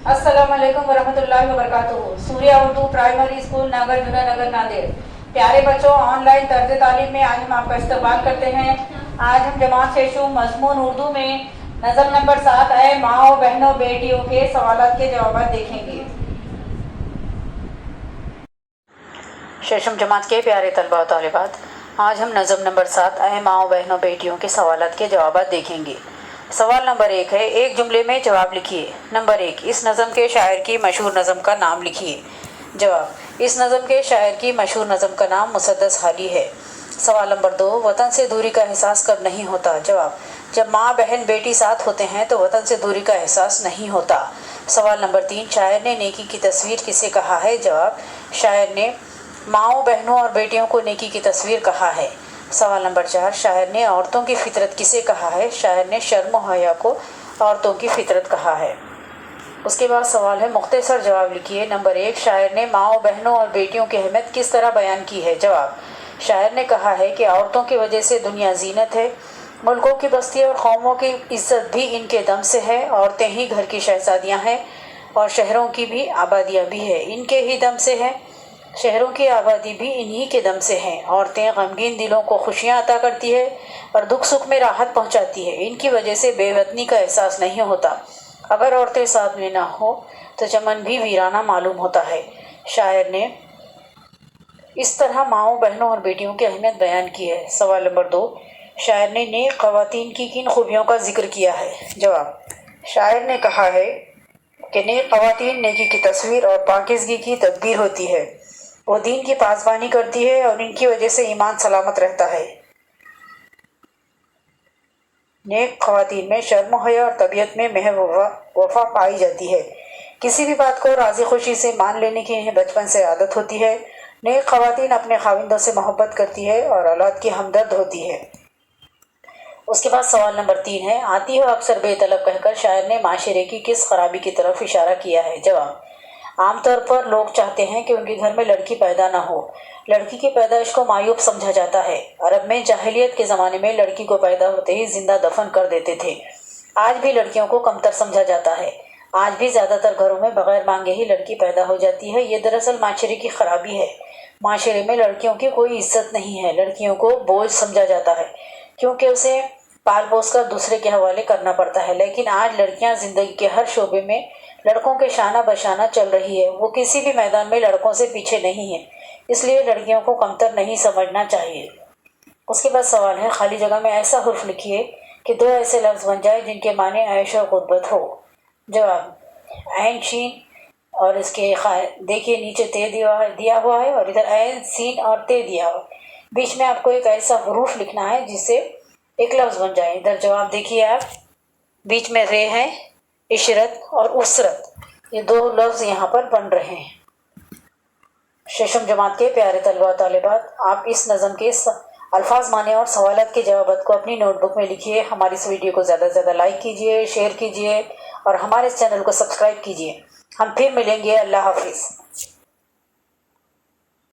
अस्सलाम वालेकुम वरहमतुल्लाहि वबरकातुहू। सूर्या उर्दू प्राइमरी स्कूल नागर जुना नगर नांदेड़। प्यारे बच्चों, ऑनलाइन तर्ज तालीम में आज हम आपका इस्तकबाल करते हैं। आज हम जमात शेषु मजमून उर्दू में नज़म नंबर 7 है माओ बहनों बेटियों के सवालात के जवाब देखेंगे। शेषम जमात के प्यारे तलबा और तालिबात, आज हम नज़म नंबर 7 है माओ बहनों बेटियों के सवालात के जवाब देखेंगे। सवाल नंबर 1 है, एक जुमले में जवाब लिखिए। नंबर 1, इस नज़म के शायर की मशहूर नज़म का नाम लिखिए। जवाब, इस नज़म के शायर की मशहूर नज़म का नाम मुसद्दस हाली है। सवाल नंबर 2, वतन से दूरी का एहसास कब नहीं होता? जवाब, जब माँ बहन बेटी साथ होते हैं तो वतन से दूरी का एहसास नहीं होता। सवाल नंबर 3, शायर ने नेकी की तस्वीर किसे कहा है? जवाब, शायर ने माँओं बहनों और बेटियों को नेकी की तस्वीर कहा है। सवाल नंबर 4, शायर ने औरतों की फितरत किसे कहा है? शायर ने शर्म और हया को औरतों की फितरत कहा है। उसके बाद सवाल है, मुख्तसर जवाब लिखिए। नंबर 1, शायर ने माँओं बहनों और बेटियों की अहमियत किस तरह बयान की है? जवाब, शायर ने कहा है कि औरतों की वजह से दुनिया जीनत है, मुल्कों की बस्ती और कौमों की इज्जत भी इनके दम से है। औरतें ही घर की शहजादियाँ हैं और शहरों की भी आबादियाँ भी है इनके ही दम से है। शहरों की आबादी भी इन्हीं के दम से है। औरतें गमगीन दिलों को खुशियाँ अता करती है और दुख सुख में राहत पहुँचाती है। इनकी वजह से बेवतनी का एहसास नहीं होता। अगर औरतें साथ में ना हो तो चमन भी वीराना मालूम होता है। शायर ने इस तरह माँओं बहनों और बेटियों की अहमियत बयान की है। सवाल नंबर 2, शायर ने नेक ख़वातीन की किन खूबियों का जिक्र किया है? जवाब, शायर ने कहा है कि नेक ख़वातीन नेकी की तस्वीर और पाकीज़गी की तदबीर होती है। वो दीन की पासबानी करती है और इनकी वजह से ईमान सलामत रहता है। नेक ख़वातीन में शर्म हया और तबीयत में महव वफा पाई जाती है। किसी भी बात को राज़ी खुशी से मान लेने की इन्हें बचपन से आदत होती है। नेक ख़वातीन अपने खाविंदों से मोहब्बत करती है और औलाद की हमदर्द होती है। उसके बाद सवाल नंबर 3 है, आती हो अक्सर बेतलब कहकर शायर ने माशरे की किस खराबी की तरफ इशारा किया है? जवाब, आमतौर पर लोग चाहते हैं कि उनके घर में लड़की पैदा ना हो। लड़की की पैदाइश को मायूब समझा जाता है। अरब में जाहिलियत के ज़माने में लड़की को पैदा होते ही जिंदा दफन कर देते थे। आज भी लड़कियों को कमतर समझा जाता है। आज भी ज़्यादातर घरों में बगैर मांगे ही लड़की पैदा हो जाती है। ये दरअसल माशरे की खराबी है। माशरे में लड़कियों की कोई इज्जत नहीं है। लड़कियों को बोझ समझा जाता है क्योंकि उसे पाल पोस कर दूसरे के हवाले करना पड़ता है। लेकिन आज लड़कियां ज़िंदगी के हर शोबे में लड़कों के शाना बशाना चल रही है। वो किसी भी मैदान में लड़कों से पीछे नहीं है, इसलिए लड़कियों को कमतर नहीं समझना चाहिए। उसके बाद सवाल है, खाली जगह में ऐसा हुर्फ लिखिए कि 2 ऐसे लफ्ज़ बन जाए जिनके माने ऐश और गुर्बत हो। जवाब, ऐन शीन और इसके देखिए नीचे ते दिया हुआ है और इधर ऐन सीन और ते दिया हुआ है। बीच में आपको एक ऐसा हुरूफ लिखना है जिससे एक लफ्ज़ बन जाए। इधर जवाब देखिए आप, बीच में रे है, इशरत और उसरत, ये 2 लफ्ज़ यहाँ पर बन रहे हैं। शेषम जमात के प्यारे तलबा तालिबात, आप इस नज़म के अल्फाज माने और सवालात के जवाब को अपनी नोटबुक में लिखिए। हमारी इस वीडियो को ज़्यादा से ज़्यादा लाइक कीजिए, शेयर कीजिए और हमारे इस चैनल को सब्सक्राइब कीजिए। हम फिर मिलेंगे। अल्लाह हाफिज़।